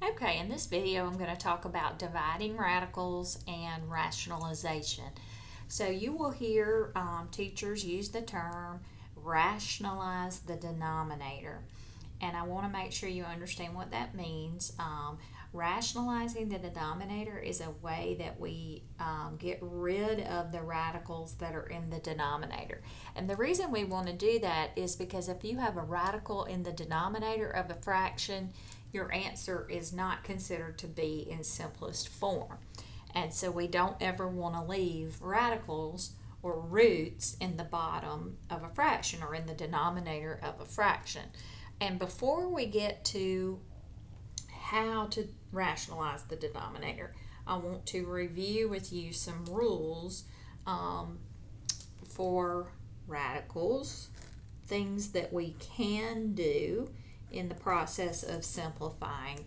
Okay, in this video I'm going to talk about dividing radicals and rationalization. So you will hear teachers use the term rationalize the denominator. And I want to make sure you understand what that means. Rationalizing the denominator is a way that we get rid of the radicals that are in the denominator. And the reason we want to do that is because if you have a radical in the denominator of a fraction, your answer is not considered to be in simplest form. And so we don't ever want to leave radicals or roots in the bottom of a fraction or in the denominator of a fraction. And before we get to how to rationalize the denominator, I want to review with you some rules for radicals, things that we can do in the process of simplifying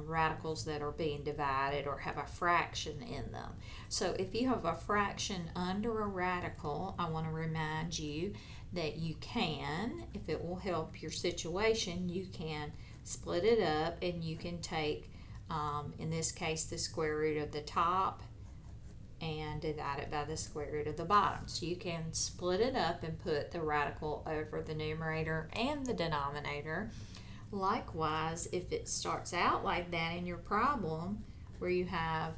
radicals that are being divided or have a fraction in them. So if you have a fraction under a radical, I want to remind you that you can, if it will help your situation, you can split it up and you can take, in this case, the square root of the top and divide it by the square root of the bottom. So you can split it up and put the radical over the numerator and the denominator. Likewise, if it starts out like that in your problem, where you have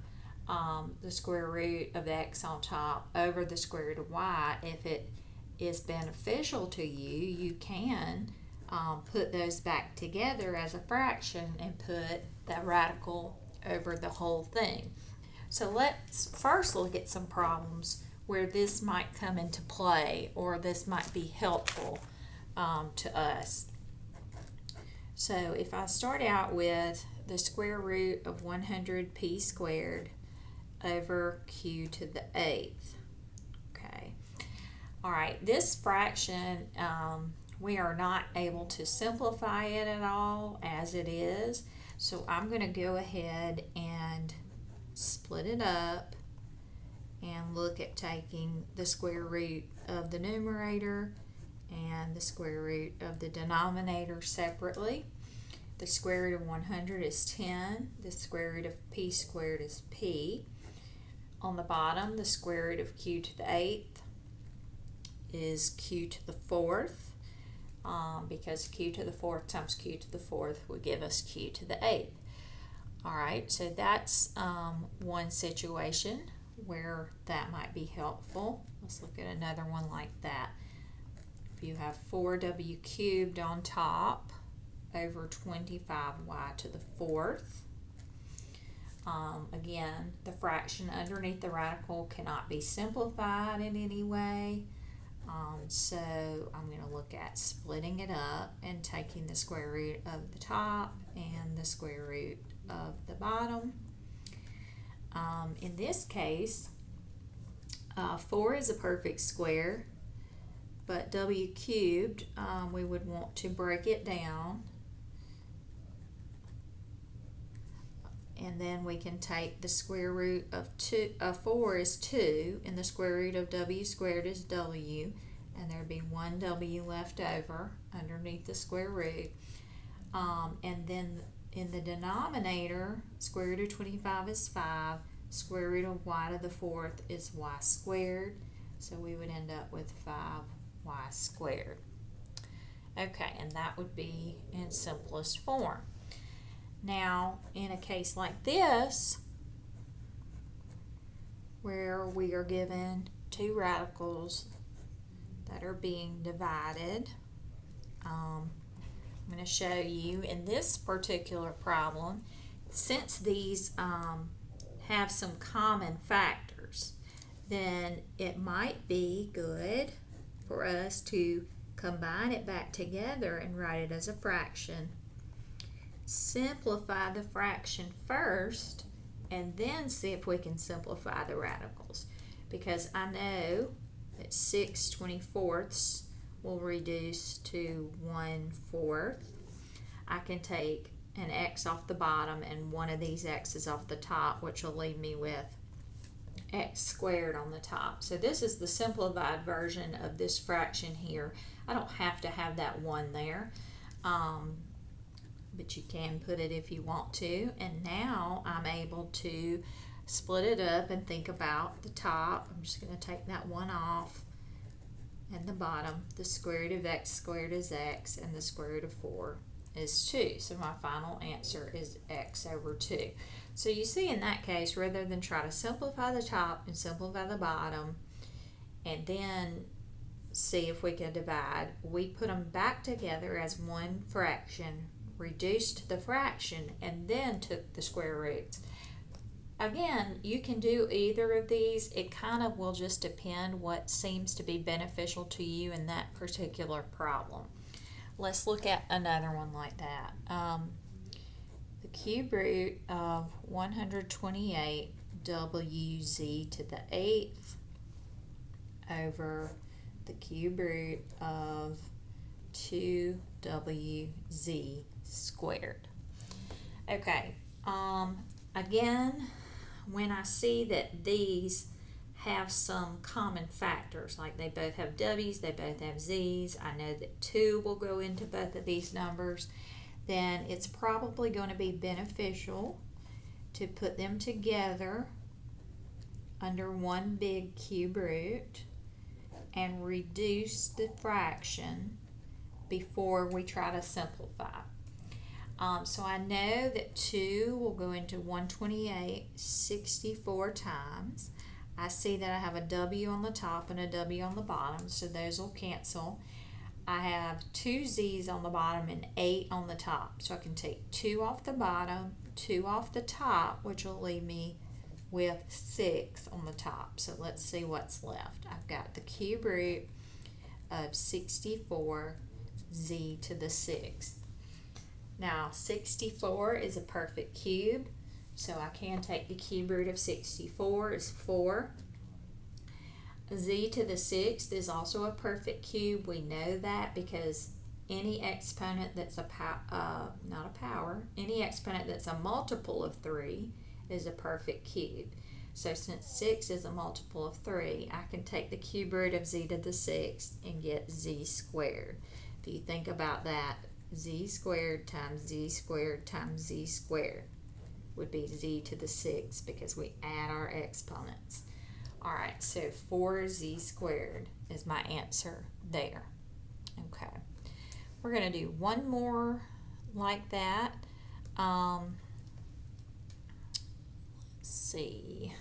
the square root of x on top over the square root of y, if it is beneficial to you, you can put those back together as a fraction and put that radical over the whole thing. So let's first look at some problems where this might come into play or this might be helpful to us. So if I start out with the square root of 100p squared over q to the 8th. Okay. All right, this fraction, we are not able to simplify it at all as it is. So I'm going to go ahead and split it up and look at taking the square root of the numerator and the square root of the denominator separately. The square root of 100 is 10. The square root of p squared is p. On the bottom, the square root of q to the 8th is q to the 4th, because q to the 4th times q to the 4th would give us q to the 8th. Alright, so that's one situation where that might be helpful. Let's look at another one like that. If you have 4w cubed on top over 25y to the 4th. Again, the fraction underneath the radical cannot be simplified in any way. So I'm going to look at splitting it up and taking the square root of the top and the square root of the bottom. In this case, 4 is a perfect square, but w cubed, we would want to break it down. And then we can take the square root of 4 is 2, and the square root of w squared is w, and there'd be 1 w left over underneath the square root. And then in the denominator, square root of 25 is 5, square root of y to the 4th is y squared, so we would end up with 5y squared. Okay, and that would be in simplest form. Now, in a case like this, where we are given two radicals that are being divided, I'm going to show you in this particular problem, since these have some common factors, then it might be good for us to combine it back together and write it as a fraction. Simplify the fraction first and then see if we can simplify the radicals, because I know that 6/24 will reduce to 1/4. I can take an x off the bottom and one of these x's off the top, which will leave me with x squared on the top. So this is the simplified version of this fraction here. I don't have to have that 1 there. but you can put it if you want to. And now I'm able to split it up and think about the top. I'm just going to take that one off, and the bottom. The square root of x squared is x, and the square root of 4 is 2. So my final answer is x over 2. So you see, in that case, rather than try to simplify the top and simplify the bottom and then see if we can divide, we put them back together as one fraction, reduced the fraction, and then took the square roots. Again, you can do either of these. It kind of will just depend what seems to be beneficial to you in that particular problem. Let's look at another one like that. The cube root of 128 wz to the 8th over the cube root of 2wz squared. Okay, again, when I see that these have some common factors, like they both have w's, they both have z's, I know that 2 will go into both of these numbers, then it's probably going to be beneficial to put them together under one big cube root and reduce the fraction before we try to simplify. So I know that 2 will go into 128 64 times. I see that I have a w on the top and a w on the bottom, so those will cancel. I have 2 z's on the bottom and 8 on the top, so I can take 2 off the bottom, 2 off the top, which will leave me with 6 on the top. So let's see what's left. I've got the cube root of 64 z to the 6th. Now 64 is a perfect cube, so I can take the cube root of 64 is 4. Z to the 6th is also a perfect cube. We know that because any exponent that's any exponent that's a multiple of 3 is a perfect cube. So since 6 is a multiple of 3, I can take the cube root of z to the 6th and get z squared. If you think about that, z squared times z squared times z squared would be z to the 6th because we add our exponents. Alright, so 4z squared is my answer there. Okay, we're going to do one more like that. Let's see.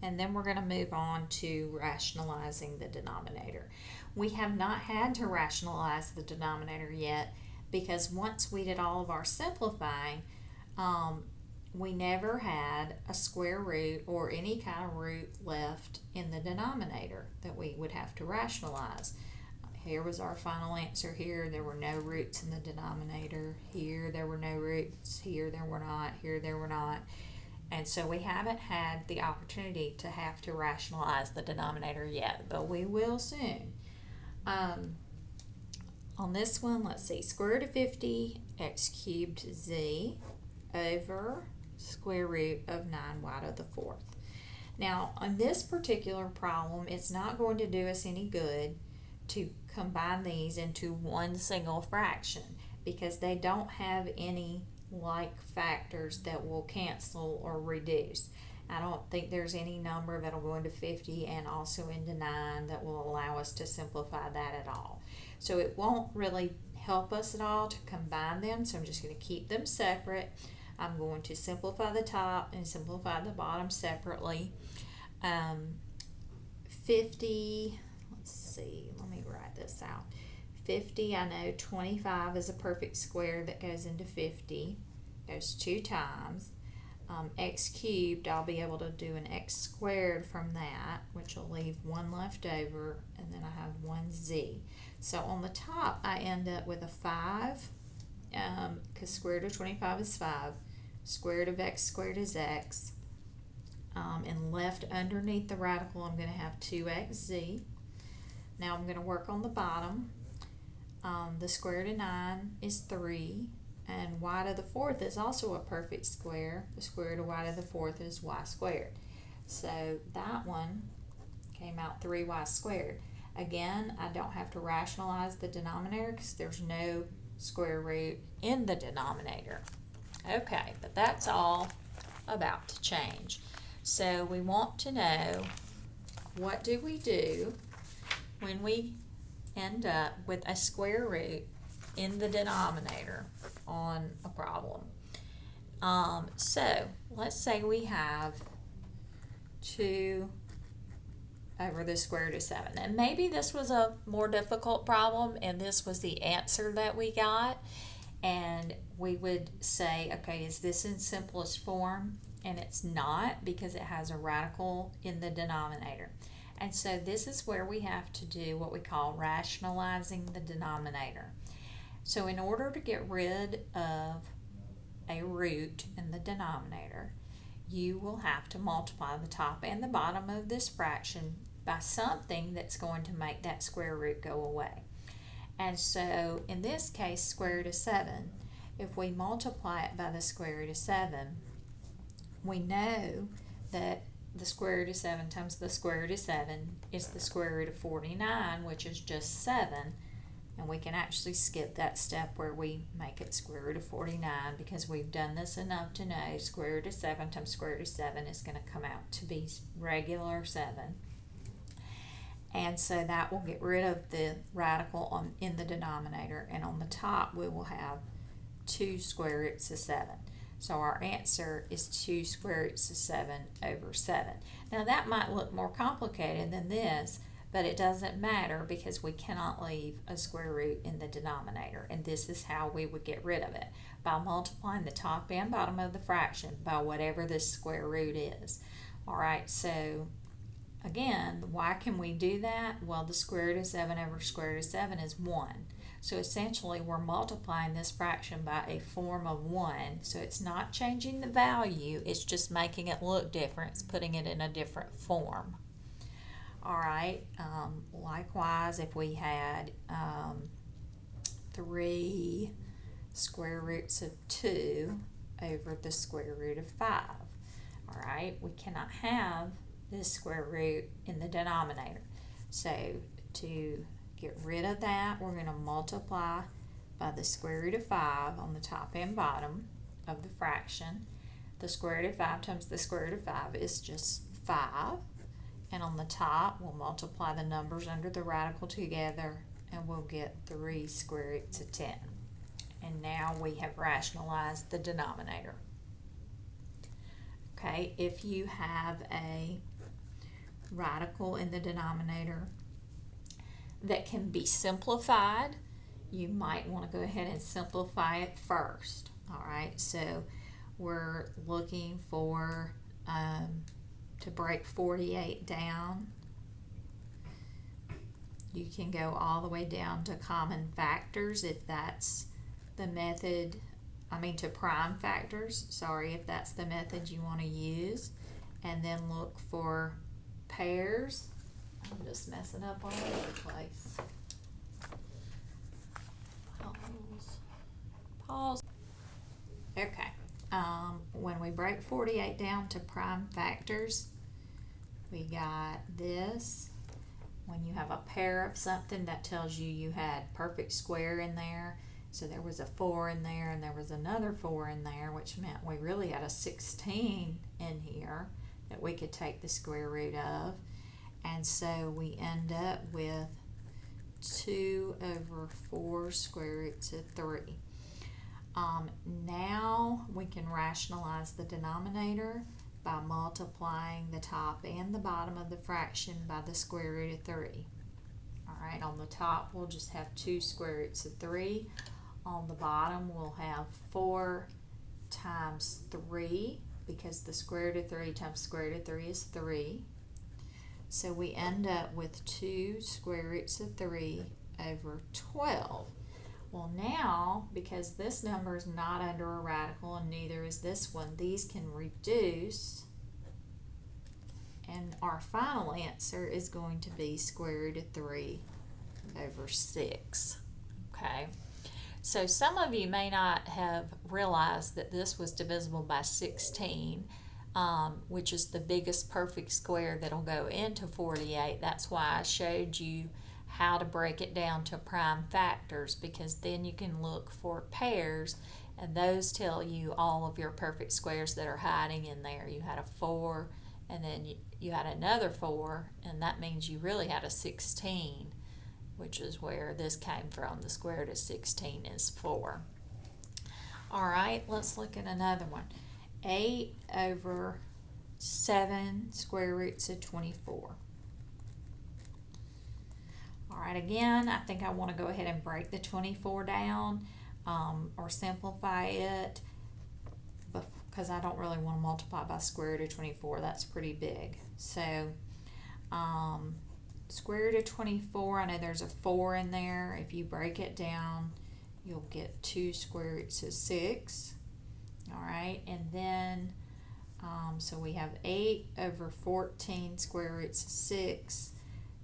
And then we're going to move on to rationalizing the denominator. We have not had to rationalize the denominator yet because once we did all of our simplifying, we never had a square root or any kind of root left in the denominator that we would have to rationalize. Here was our final answer. Here there were no roots in the denominator. Here there were no roots. Here there were not. Here there were not. And so we haven't had the opportunity to have to rationalize the denominator yet, but we will soon. On this one, let's see, square root of 50 x cubed z over square root of 9y to the 4th. Now, on this particular problem, it's not going to do us any good to combine these into one single fraction because they don't have any like factors that will cancel or reduce. I don't think there's any number that'll go into 50 and also into 9 that will allow us to simplify that at all. So it won't really help us at all to combine them, so I'm just going to keep them separate. I'm going to simplify the top and simplify the bottom separately. 50, let's see, let me write this out. 50, I know 25 is a perfect square that goes into 50, goes 2 times. X cubed, I'll be able to do an x squared from that, which will leave 1 left over, and then I have 1z. So on the top, I end up with a 5, because square root of 25 is 5. Square root of x squared is x. And left underneath the radical, I'm going to have 2xz. Now I'm going to work on the bottom. The square root of 9 is 3. And y to the 4th is also a perfect square. The square root of y to the 4th is y squared. So that one came out 3y squared. Again, I don't have to rationalize the denominator because there's no square root in the denominator. Okay, but that's all about to change. So we want to know, what do we do when we end up with a square root in the denominator on a problem? So let's say we have 2 over the square root of 7. And maybe this was a more difficult problem and this was the answer that we got. And we would say, okay, is this in simplest form? And it's not, because it has a radical in the denominator. And so this is where we have to do what we call rationalizing the denominator. So in order to get rid of a root in the denominator, you will have to multiply the top and the bottom of this fraction by something that's going to make that square root go away. And so in this case, square root of 7, if we multiply it by the square root of 7, we know that the square root of 7 times the square root of 7 is the square root of 49, which is just 7. And we can actually skip that step where we make it square root of 49, because we've done this enough to know square root of 7 times square root of 7 is going to come out to be regular 7. And so that will get rid of the radical in the denominator, and on the top we will have 2 square roots of 7. So our answer is 2 square roots of 7 over 7. Now that might look more complicated than this, but it doesn't matter, because we cannot leave a square root in the denominator, and this is how we would get rid of it, by multiplying the top and bottom of the fraction by whatever this square root is. Alright, so again, why can we do that? Well, the square root of 7 over square root of 7 is 1. So essentially we're multiplying this fraction by a form of 1. So it's not changing the value, it's just making it look different. It's putting it in a different form. Alright, likewise, if we had 3 square roots of 2 over the square root of 5. Alright, we cannot have this square root in the denominator. So to get rid of that, we're going to multiply by the square root of 5 on the top and bottom of the fraction. The square root of 5 times the square root of 5 is just 5. And on the top, we'll multiply the numbers under the radical together, and we'll get 3 square roots of 10. And now we have rationalized the denominator. Okay, if you have a radical in the denominator that can be simplified, you might want to go ahead and simplify it first. Alright, so we're looking for to break 48 down. You can go all the way down to common factors if that's the method, to prime factors, sorry, if that's the method you want to use, and then look for pairs. I'm just messing up all over the place. Pause. Okay. When we break 48 down to prime factors, we got this. When you have a pair of something, that tells you you had perfect square in there. So there was a 4 in there and there was another 4 in there, which meant we really had a 16 in here that we could take the square root of. And so we end up with 2 over 4 square roots of 3. Now we can rationalize the denominator by multiplying the top and the bottom of the fraction by the square root of 3. Alright, on the top we'll just have 2 square roots of 3. On the bottom we'll have 4 times 3, because the square root of 3 times square root of 3 is 3. So we end up with 2 square roots of 3 over 12. Well, now, because this number is not under a radical and neither is this one, these can reduce, and our final answer is going to be square root of 3 over 6. Okay, so some of you may not have realized that this was divisible by 16, which is the biggest perfect square that'll go into 48. That's why I showed you how to break it down to prime factors, because then you can look for pairs, and those tell you all of your perfect squares that are hiding in there. You had a 4, and then you had another 4, and that means you really had a 16, which is where this came from. The square root of 16 is 4. All right, let's look at another one. 8 over 7 square roots of 24. All right, again, I think I want to go ahead and break the 24 down or simplify it, because I don't really want to multiply by square root of 24. That's pretty big. So square root of 24, I know there's a 4 in there. If you break it down, you'll get 2 square roots of 6. All right, and then so we have 8 over 14 square roots of 6.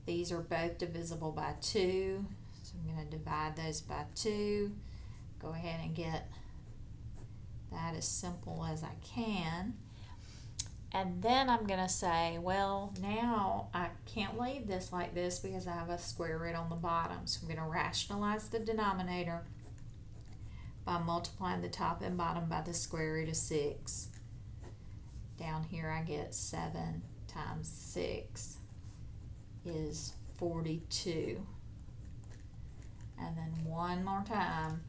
These are both divisible by 2, so I'm going to divide those by 2. Go ahead and get that as simple as I can. And then I'm going to say, well, now I can't leave this like this because I have a square root on the bottom. So I'm going to rationalize the denominator by multiplying the top and bottom by the square root of 6. Down here I get 7 times 6 is 42. And then one more time,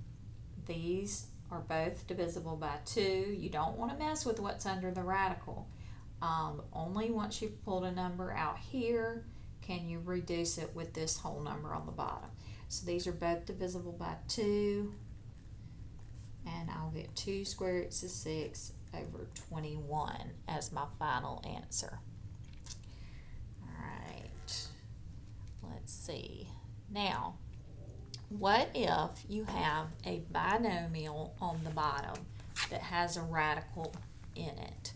these are both divisible by 2. You don't want to mess with what's under the radical. Only once you've pulled a number out here can you reduce it with this whole number on the bottom. So these are both divisible by 2, and I'll get 2 square roots of 6 over 21 as my final answer. All right, let's see. Now, what if you have a binomial on the bottom that has a radical in it?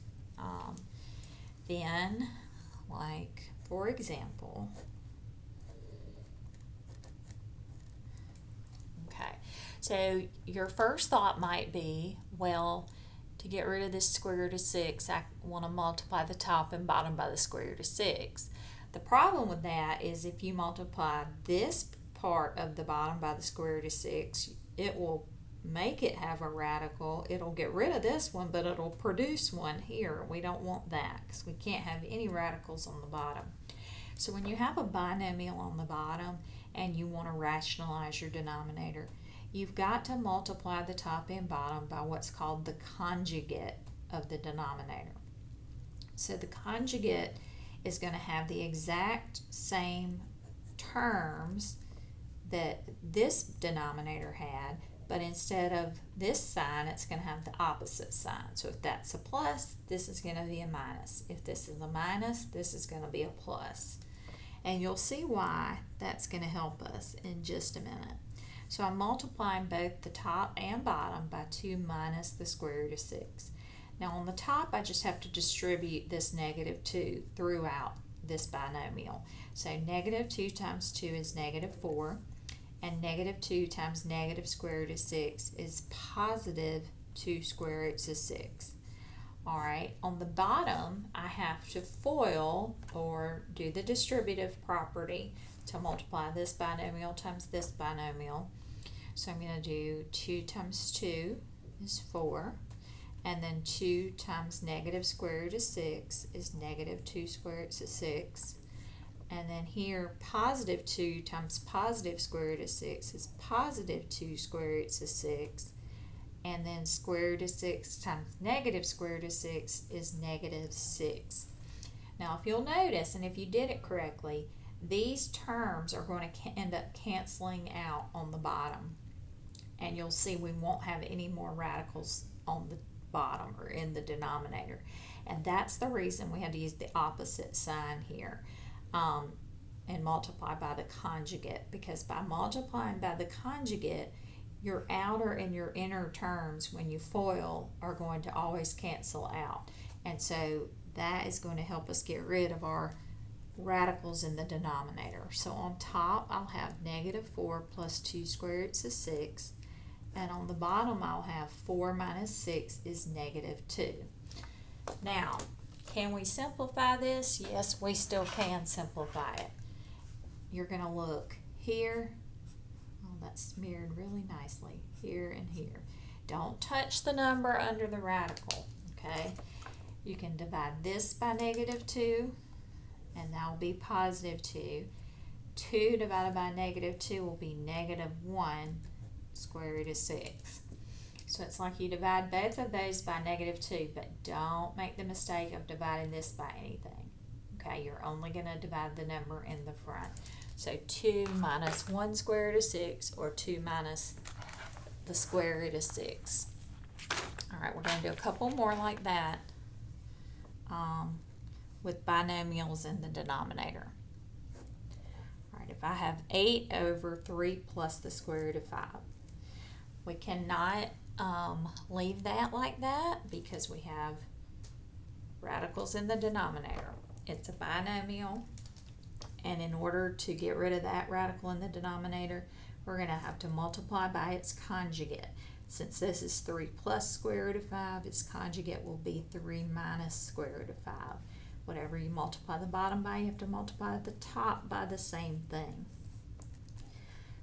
Then, like, for example, okay, so your first thought might be, well, to get rid of this square root of 6, I want to multiply the top and bottom by the square root of 6. The problem with that is if you multiply this part of the bottom by the square root of 6, it will make it have a radical. It'll get rid of this one, but it'll produce one here. We don't want that because we can't have any radicals on the bottom. So when you have a binomial on the bottom and you want to rationalize your denominator, you've got to multiply the top and bottom by what's called the conjugate of the denominator. So the conjugate is going to have the exact same terms that this denominator had, but instead of this sign, it's going to have the opposite sign. So if that's a plus, this is going to be a minus. If this is a minus, this is going to be a plus. And you'll see why that's going to help us in just a minute. So I'm multiplying both the top and bottom by 2 minus the square root of 6. Now on the top, I just have to distribute this negative 2 throughout this binomial. So negative 2 times 2 is negative 4. And negative 2 times negative square root of 6 is positive 2 square roots of 6. Alright, on the bottom, I have to FOIL, or do the distributive property, to multiply this binomial times this binomial. So I'm going to do 2 times 2 is 4. And then 2 times negative square root of 6 is negative 2 square roots of 6. And then here, positive 2 times positive square root of 6 is positive 2 square roots of 6. And then square root of 6 times negative square root of 6 is negative 6. Now, if you'll notice, and if you did it correctly, these terms are going to end up canceling out on the bottom. And you'll see we won't have any more radicals on the bottom or in the denominator. And that's the reason we had to use the opposite sign here. And multiply by the conjugate, because by multiplying by the conjugate, your outer and your inner terms, when you FOIL, are going to always cancel out. And so that is going to help us get rid of our radicals in the denominator. So on top, I'll have negative 4 plus 2 square roots of 6. And on the bottom, I'll have 4 minus 6 is negative 2. Now, can we simplify this? Yes, we still can simplify it. You're going to look here. Oh, that's smeared really nicely. Here and here. Don't touch the number under the radical, okay? You can divide this by -2, and that will be +2. 2 divided by -2 will be -1 square root of 6. So it's like you divide both of those by -2, but don't make the mistake of dividing this by anything. Okay, you're only going to divide the number in the front. So 2 minus 1 square root of 6, or 2 minus the square root of 6. All right, we're going to do a couple more like that with binomials in the denominator. All right, if I have 8 over 3 plus the square root of 5, we cannot leave that like that because we have radicals in the denominator. It's a binomial, and in order to get rid of that radical in the denominator, we're going to have to multiply by its conjugate. Since this is 3 plus square root of 5, its conjugate will be 3 minus square root of 5. Whatever you multiply the bottom by, you have to multiply the top by the same thing.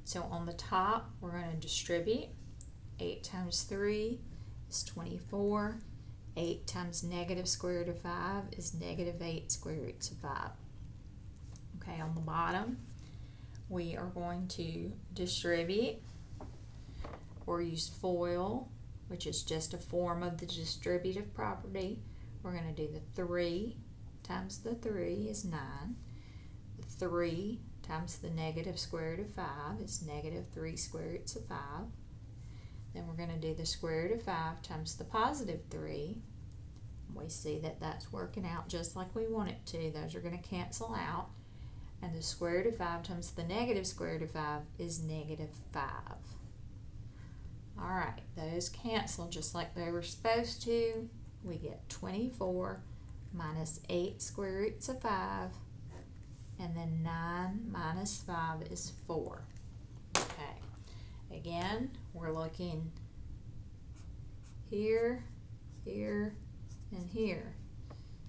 So on the top, we're going to distribute. 8 times 3 is 24. 8 times negative square root of 5 is -8 square roots of 5. Okay, on the bottom, we are going to distribute or use FOIL, which is just a form of the distributive property. We're going to do the 3 times the 3 is 9. The 3 times the negative square root of 5 is -3 square roots of 5. Then we're going to do the square root of 5 times the +3. We see that that's working out just like we want it to. Those are going to cancel out. And the square root of 5 times the negative square root of 5 is -5. All right, those cancel just like they were supposed to. We get 24 minus 8 square roots of 5, and then 9 minus 5 is 4. Okay, again, we're looking here, here, and here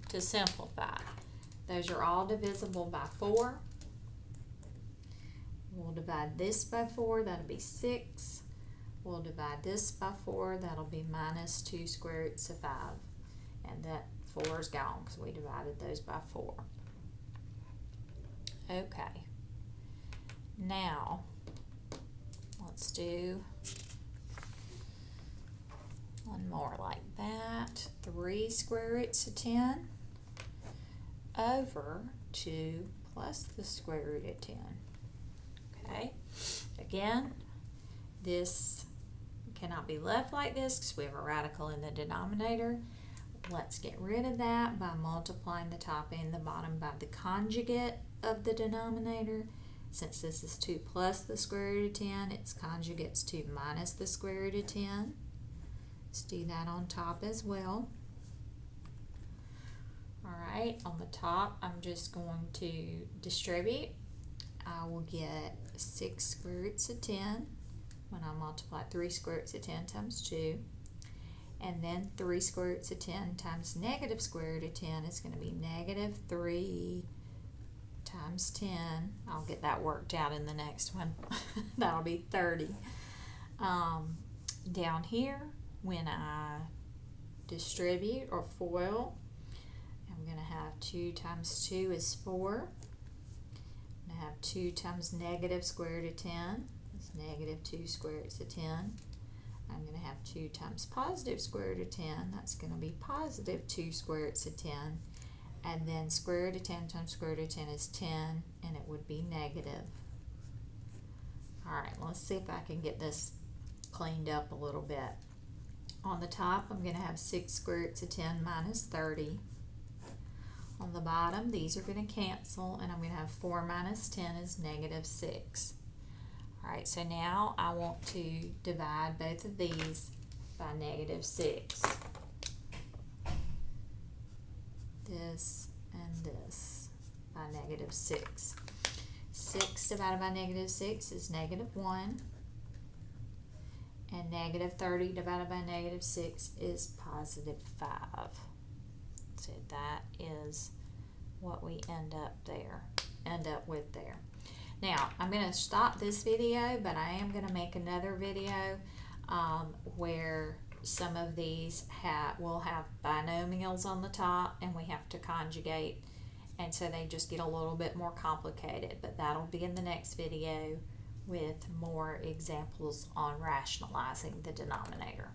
to simplify. Those are all divisible by 4. We'll divide this by 4, that'll be 6. We'll divide this by 4, that'll be -2 square roots of 5. And that 4 is gone because we divided those by 4. Okay. Now, let's do one more like that. 3 square roots of 10 over 2 plus the square root of 10. Okay. Again, this cannot be left like this because we have a radical in the denominator. Let's get rid of that by multiplying the top and the bottom by the conjugate of the denominator. Since this is 2 plus the square root of 10, its conjugate's 2 minus the square root of 10. Let's do that on top as well. Alright, on the top, I'm just going to distribute. I will get 6 square roots of 10 when I multiply 3 square roots of 10 times 2. And then 3 square roots of 10 times negative square root of 10 is going to be -3 times 10. I'll get that worked out in the next one. That'll be 30. Down here, when I distribute or FOIL, I'm going to have 2 times 2 is 4. I'm going to have 2 times negative square root of 10. It's -2 square roots of 10. I'm going to have 2 times positive square root of 10. That's going to be +2 square roots of 10. And then square root of 10 times square root of 10 is 10, and it would be negative. Alright, let's see if I can get this cleaned up a little bit. On the top, I'm going to have 6 square roots of 10 minus 30. On the bottom, these are going to cancel, and I'm going to have 4 minus 10 is -6. Alright, so now I want to divide both of these by -6. This and this by -6. 6 divided by -6 is -1. And -30 divided by -6 is +5. So that is what we end up with there. Now, I'm going to stop this video, but I am going to make another video where some of these will have binomials on the top and we have to conjugate, and so they just get a little bit more complicated, but that'll be in the next video with more examples on rationalizing the denominator.